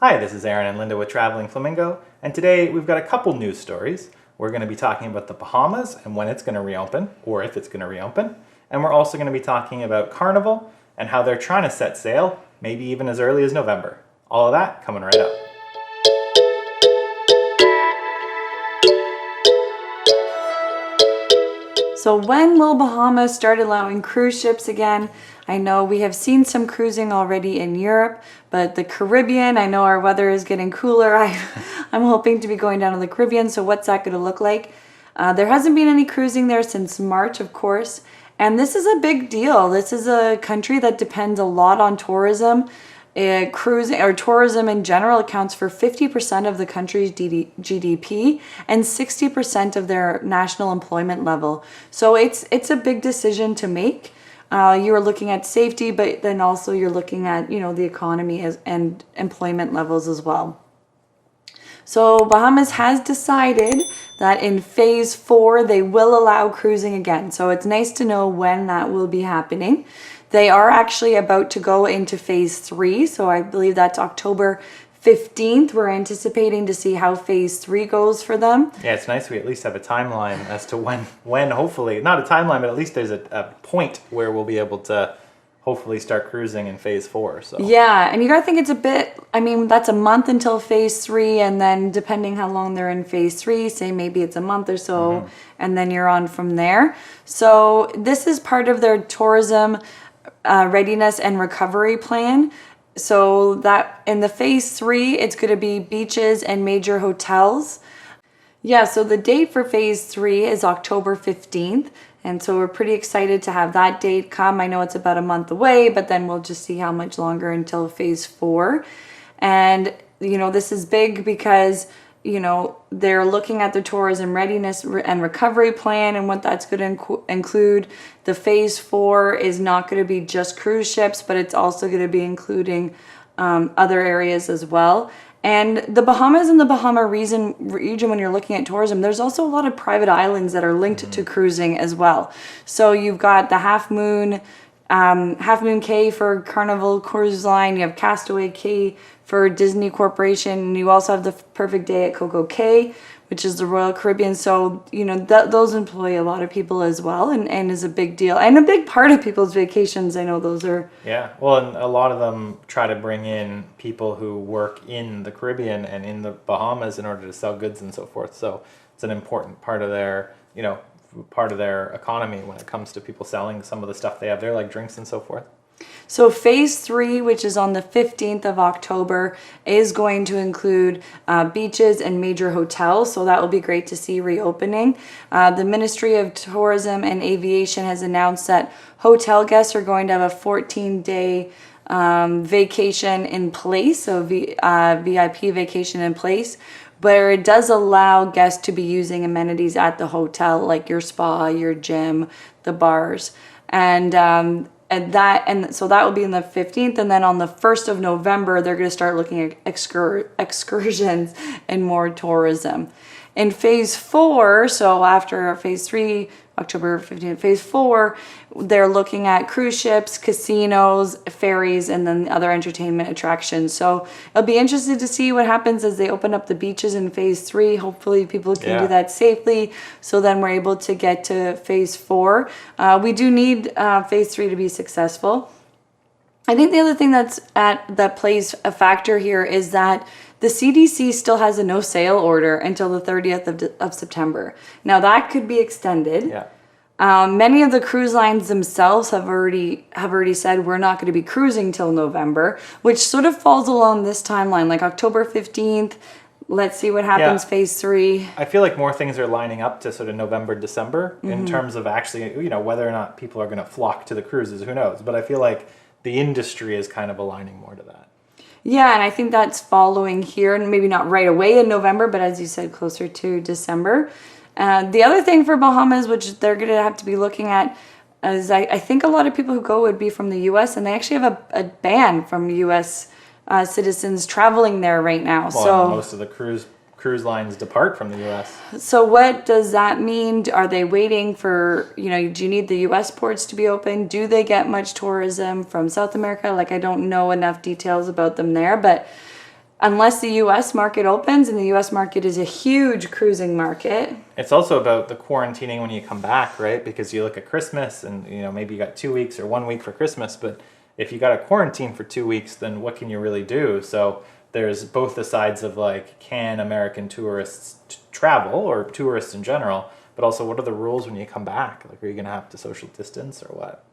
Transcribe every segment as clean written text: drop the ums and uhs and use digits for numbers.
Hi, this is Aaron and Linda with Traveling Flamingo, and today we've got a couple news stories. We're going to be talking about the Bahamas and when it's going to reopen, or if it's going to reopen, and we're also going to be talking about Carnival and how they're trying to set sail, maybe even as early as November. All of that coming right up. So when will Bahamas start allowing cruise ships again? I know we have seen some cruising already in Europe, but the Caribbean, I know our weather is getting cooler. I'm hoping to be going down to the Caribbean, so what's that going to look like? There hasn't been any cruising there since March, of course, and this is a big deal. This is a country that depends a lot on tourism. Cruising or tourism in general accounts for 50% of the country's GDP and 60% of their national employment level. So it's a big decision to make. You're looking at safety, but then also you're looking at, the economy and employment levels as well. So Bahamas has decided that in phase 4, they will allow cruising again. So it's nice to know when that will be happening. They are actually about to go into phase 3. So I believe that's October 15th. We're anticipating to see how phase 3 goes for them. Yeah, it's nice we at least have a timeline as to when hopefully, not a timeline, but at least there's a point where we'll be able to hopefully start cruising in phase 4. So yeah, and you gotta think it's a bit, that's a month until phase 3, and then depending how long they're in phase 3, say maybe it's a month or so, and then you're on from there. So this is part of their tourism readiness and recovery plan. So that in the phase 3, it's going to be beaches and major hotels. Yeah, so the date for phase 3 is October 15th. And so we're pretty excited to have that date come. I know it's about a month away, but then we'll just see how much longer until phase 4. And, this is big because, they're looking at the tourism readiness and recovery plan and what that's going to include. The phase 4 is not going to be just cruise ships, but it's also going to be including other areas as well. And the Bahamas and the Bahama region, when you're looking at tourism, there's also a lot of private islands that are linked to cruising as well. So you've got the Half Moon Cay for Carnival Cruise Line. You have Castaway Cay for Disney Corporation. And you also have the Perfect Day at Coco Cay, which is the Royal Caribbean. So, those employ a lot of people as well and is a big deal. And a big part of people's vacations. I know those are... Yeah, well, and a lot of them try to bring in people who work in the Caribbean and in the Bahamas in order to sell goods and so forth. So it's an important part of their, part of their economy when it comes to people selling some of the stuff they have there, like drinks and so forth. So phase 3, which is on the 15th of October, is going to include beaches and major hotels. So that will be great to see reopening. The Ministry of Tourism and Aviation has announced that hotel guests are going to have a 14-day vacation in place, so VIP vacation in place, where it does allow guests to be using amenities at the hotel, like your spa, your gym, the bars, and so that will be on the 15th, and then on the 1st of November, they're going to start looking at excursions and more tourism. In phase 4, so after phase 3, October 15th, phase 4, they're looking at cruise ships, casinos, ferries, and then other entertainment attractions. So it'll be interesting to see what happens as they open up the beaches in phase 3. Hopefully people can do that safely. So then we're able to get to phase 4. We do need phase 3 to be successful. I think the other thing that plays a factor here is that the CDC still has a no sail order until the 30th of September. Now that could be extended. Yeah. Many of the cruise lines themselves have already said we're not going to be cruising till November, which sort of falls along this timeline, like October 15th. Let's see what happens, phase 3. I feel like more things are lining up to sort of November, December in terms of actually, whether or not people are going to flock to the cruises, who knows? But I feel like the industry is kind of aligning more to that. Yeah, and I think that's following here, and maybe not right away in November, but as you said, closer to December. The other thing for Bahamas, which they're going to have to be looking at, is I think a lot of people who go would be from the U.S., and they actually have a ban from U.S. Citizens traveling there right now. Well, so most of the cruise lines depart from the U.S. So what does that mean? Are they waiting for, do you need the U.S. ports to be open? Do they get much tourism from South America? I don't know enough details about them there, but unless the US market opens, and the US market is a huge cruising market. It's also about the quarantining when you come back, right? Because you look at Christmas and, maybe you got 2 weeks or 1 week for Christmas, but if you got a quarantine for 2 weeks, then what can you really do? So there's both the sides of like, can American tourists travel, or tourists in general, but also what are the rules when you come back? Like, are you going to have to social distance or what?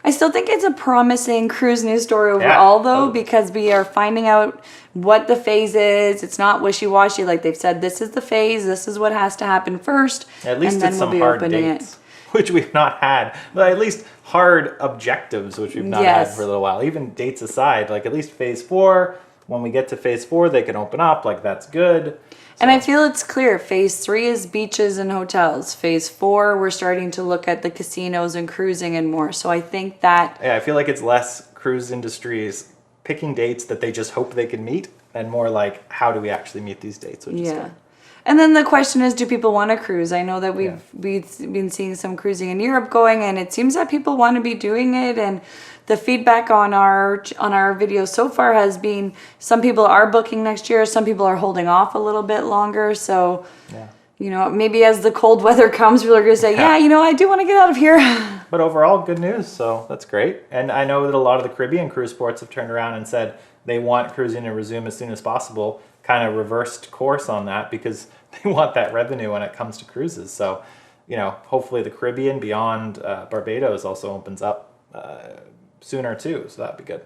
I still think it's a promising cruise news story overall, though, because we are finding out what the phase is. It's not wishy-washy. Like they've said, this is the phase. This is what has to happen first. At least it's some hard dates, which we've not had. But at least hard objectives, which we've not had for a little while. Even dates aside, like at least phase 4, when we get to phase 4, they can open up. Like, that's good. And I feel it's clear. Phase 3 is beaches and hotels. Phase 4, we're starting to look at the casinos and cruising and more. So I think that... Yeah, I feel like it's less cruise industries picking dates that they just hope they can meet, and more like, how do we actually meet these dates, which is good. And then the question is, do people want to cruise? I know that we've been seeing some cruising in Europe going, and it seems that people want to be doing it. And the feedback on our videos so far has been some people are booking next year, some people are holding off a little bit longer. So, maybe as the cold weather comes, people are going to say, I do want to get out of here. But overall, good news. So that's great. And I know that a lot of the Caribbean cruise ports have turned around and said they want cruising to resume as soon as possible. Kind of reversed course on that because they want that revenue when it comes to cruises. So, hopefully the Caribbean beyond Barbados also opens up sooner too. So that'd be good.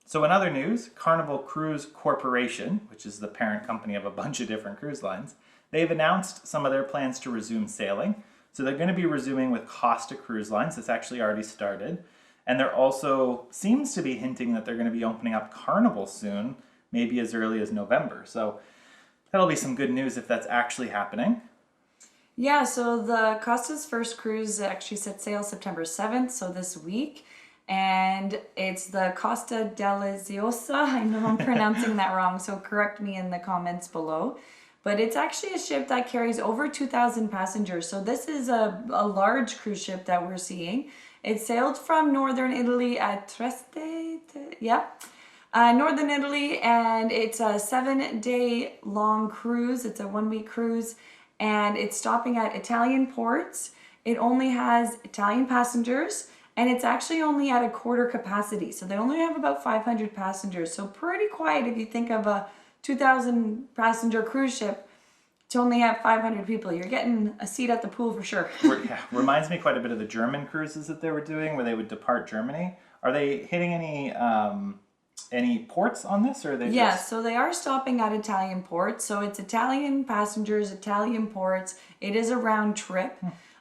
So in other news, Carnival Cruise Corporation, which is the parent company of a bunch of different cruise lines, they've announced some of their plans to resume sailing. So they're going to be resuming with Costa Cruise Lines. It's actually already started. And they're also seems to be hinting that they're going to be opening up Carnival soon, maybe as early as November. So that'll be some good news if that's actually happening. Yeah, so the Costa's first cruise actually set sail September 7th, so this week. And it's the Costa Deliziosa. I know I'm pronouncing that wrong, so correct me in the comments below. But it's actually a ship that carries over 2,000 passengers. So this is a large cruise ship that we're seeing. It sailed from northern Italy at Trieste, northern Italy, and it's a 7-day long cruise. It's a 1-week cruise, and it's stopping at Italian ports. It only has Italian passengers, and it's actually only at a quarter capacity. So they only have about 500 passengers. So pretty quiet if you think of a 2,000 passenger cruise ship to only have 500 people. You're getting a seat at the pool for sure. Reminds me quite a bit of the German cruises that they were doing where they would depart Germany. Are they hitting any ports on this, or are they so they are stopping at Italian ports. So it's Italian passengers, Italian ports. It is a round trip.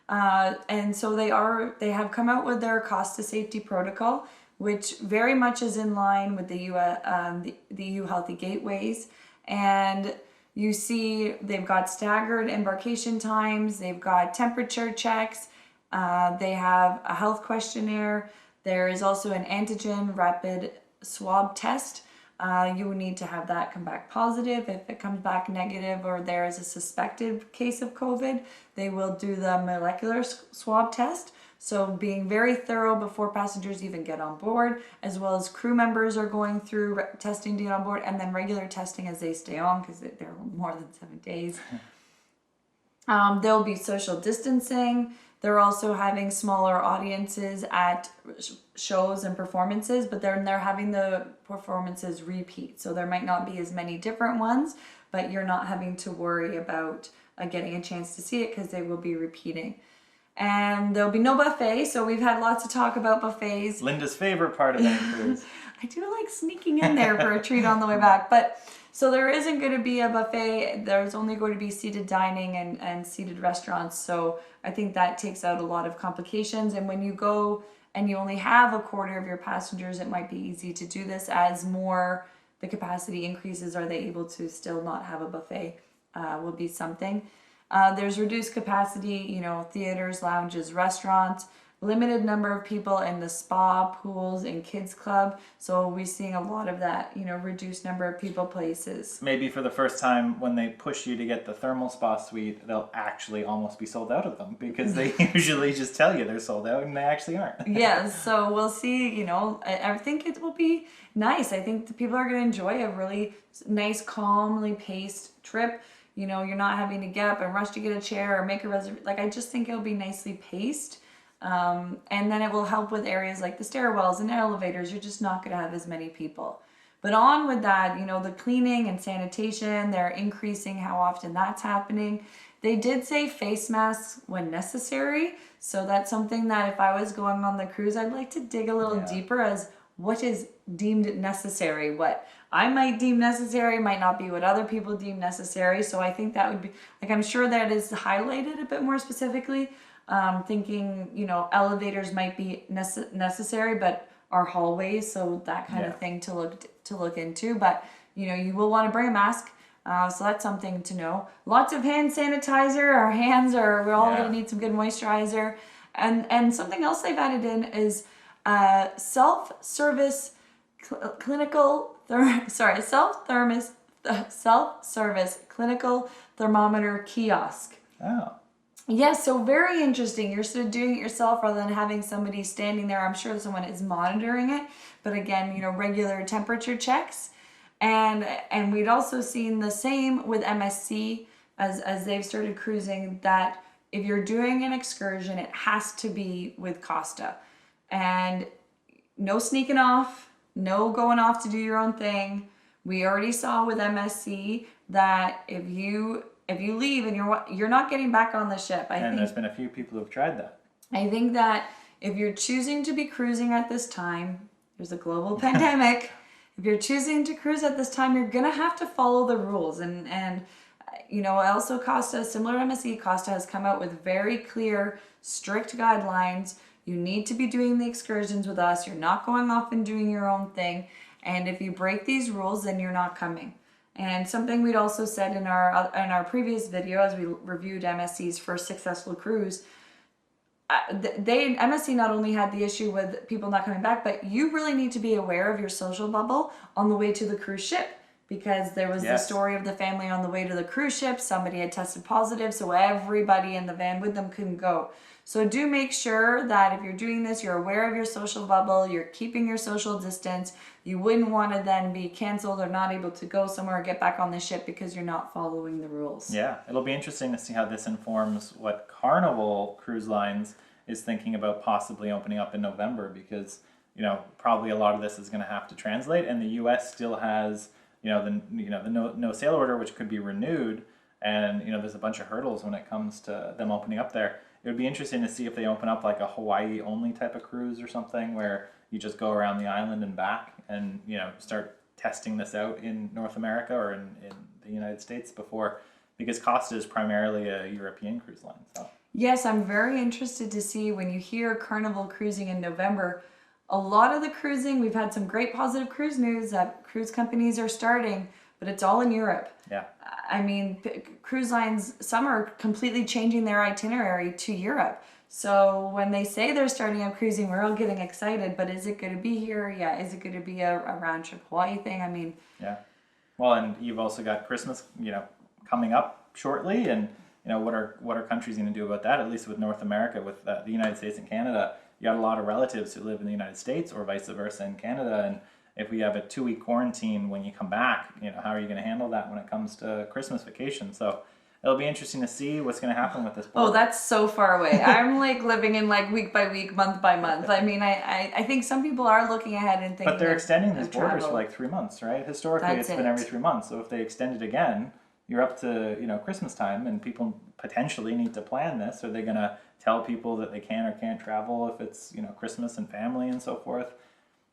And so they have come out with their Costa safety protocol, which very much is in line with the EU Healthy Gateways. And you see they've got staggered embarkation times, they've got temperature checks, they have a health questionnaire. There is also an antigen rapid swab test. You would need to have that come back positive. If it comes back negative or there is a suspected case of COVID, they will do the molecular swab test. So being very thorough before passengers even get on board, as well as crew members are going through testing to get on board, and then regular testing as they stay on because they're more than 7 days. There'll be social distancing. They're also having smaller audiences at shows and performances, but they're having the performances repeat. So there might not be as many different ones, but you're not having to worry about getting a chance to see it because they will be repeating. And there'll be no buffet, so we've had lots of talk about buffets. Linda's favorite part of any cruise. I do like sneaking in there for a treat on the way back. But so there isn't going to be a buffet. There's only going to be seated dining and seated restaurants. So I think that takes out a lot of complications. And when you go and you only have a quarter of your passengers, it might be easy to do this. As more the capacity increases, are they able to still not have a buffet? Will be something. There's reduced capacity, theaters, lounges, restaurants. limited number of people in the spa, pools, and kids club. So we're seeing a lot of that, reduced number of people places. Maybe for the first time, when they push you to get the thermal spa suite, they'll actually almost be sold out of them, because they usually just tell you they're sold out and they actually aren't. Yeah, so we'll see, I think it will be nice. I think the people are going to enjoy a really nice, calmly paced trip. You're not having to get up and rush to get a chair or make a reservation. Like, I just think it'll be nicely paced. And then it will help with areas like the stairwells and elevators. You're just not going to have as many people. But on with that, the cleaning and sanitation, they're increasing how often that's happening. They did say face masks when necessary. So that's something that if I was going on the cruise, I'd like to dig a little deeper as what is deemed necessary. What I might deem necessary might not be what other people deem necessary. So I think that would be, like, I'm sure that is highlighted a bit more specifically. Thinking, elevators might be necessary, but our hallways, so that kind of thing to look into. But you will want to bring a mask, so that's something to know. Lots of hand sanitizer. Our hands we're all going to need some good moisturizer, and something else they've added in is self-service clinical thermometer kiosk. Oh. Yeah, so very interesting. You're sort of doing it yourself rather than having somebody standing there. I'm sure someone is monitoring it, but again, regular temperature checks. And we'd also seen the same with MSC as they've started cruising, that if you're doing an excursion, it has to be with Costa. And no sneaking off, no going off to do your own thing. We already saw with MSC that if you leave and you're not getting back on the ship. I think there's been a few people who've tried that. I think that if you're choosing to be cruising at this time, there's a global pandemic. If you're choosing to cruise at this time, you're gonna have to follow the rules. And also Costa, similar to MSC, Costa has come out with very clear, strict guidelines. You need to be doing the excursions with us. You're not going off and doing your own thing. And if you break these rules, then you're not coming. And something we'd also said in our previous video as we reviewed MSC's first successful cruise, MSC not only had the issue with people not coming back, but you really need to be aware of your social bubble on the way to the cruise ship, because there was the story of the family on the way to the cruise ship. Somebody had tested positive, so everybody in the van with them couldn't go. So do make sure that if you're doing this, you're aware of your social bubble, you're keeping your social distance. You wouldn't want to then be canceled or not able to go somewhere or get back on the ship because you're not following the rules. Yeah, it'll be interesting to see how this informs what Carnival Cruise Lines is thinking about possibly opening up in November, because probably a lot of this is going to have to translate, and the U.S. still has the no sail order, which could be renewed, and there's a bunch of hurdles when it comes to them opening up there. It would be interesting to see if they open up like a Hawaii only type of cruise or something, where you just go around the island and back, and start testing this out in North America or in the United States before, because Costa is primarily a European cruise line. So yes, I'm very interested to see when you hear Carnival cruising in November. A lot of the cruising, we've had some great positive cruise news that cruise companies are starting, but it's all in Europe. Yeah. I mean, cruise lines, some are completely changing their itinerary to Europe. So when they say they're starting up cruising, we're all getting excited, but is it going to be here? Yeah. Is it going to be a round trip Hawaii thing? I mean. Yeah. Well, and you've also got Christmas, coming up shortly, and what are countries going to do about that? At least with North America, with the United States and Canada, you got a lot of relatives who live in the United States or vice versa in Canada, and if we have a 2-week quarantine when you come back, how are you going to handle that when it comes to Christmas vacation? So it'll be interesting to see what's going to happen with this border. Oh, that's so far away. I'm like living in like week by week, month by month. I mean, I think some people are looking ahead and thinking. But they're extending these borders for like 3 months, right? Historically, That's it's been every 3 months. So if they extend it again, you're up to Christmas time, and people potentially need to plan this. Are they going to tell people that they can or can't travel if it's Christmas and family and so forth?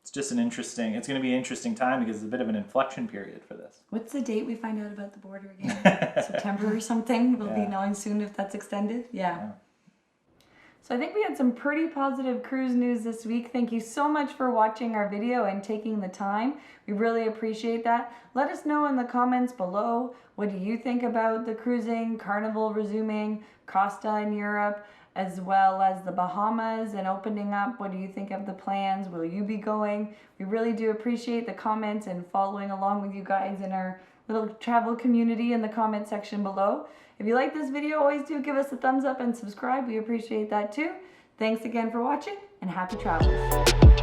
It's just it's going to be an interesting time, because it's a bit of an inflection period for this. What's the date we find out about the border again? September or something? We'll be knowing soon if that's extended. Yeah. So I think we had some pretty positive cruise news this week. Thank you so much for watching our video and taking the time. We really appreciate that. Let us know in the comments below, what do you think about the cruising, Carnival resuming, Costa in Europe? as well as the Bahamas and opening up. What do you think of the plans? Will you be going? We really do appreciate the comments and following along with you guys in our little travel community in the comment section below. If you like this video, always do give us a thumbs up and subscribe. We appreciate that too. Thanks again for watching and happy travels.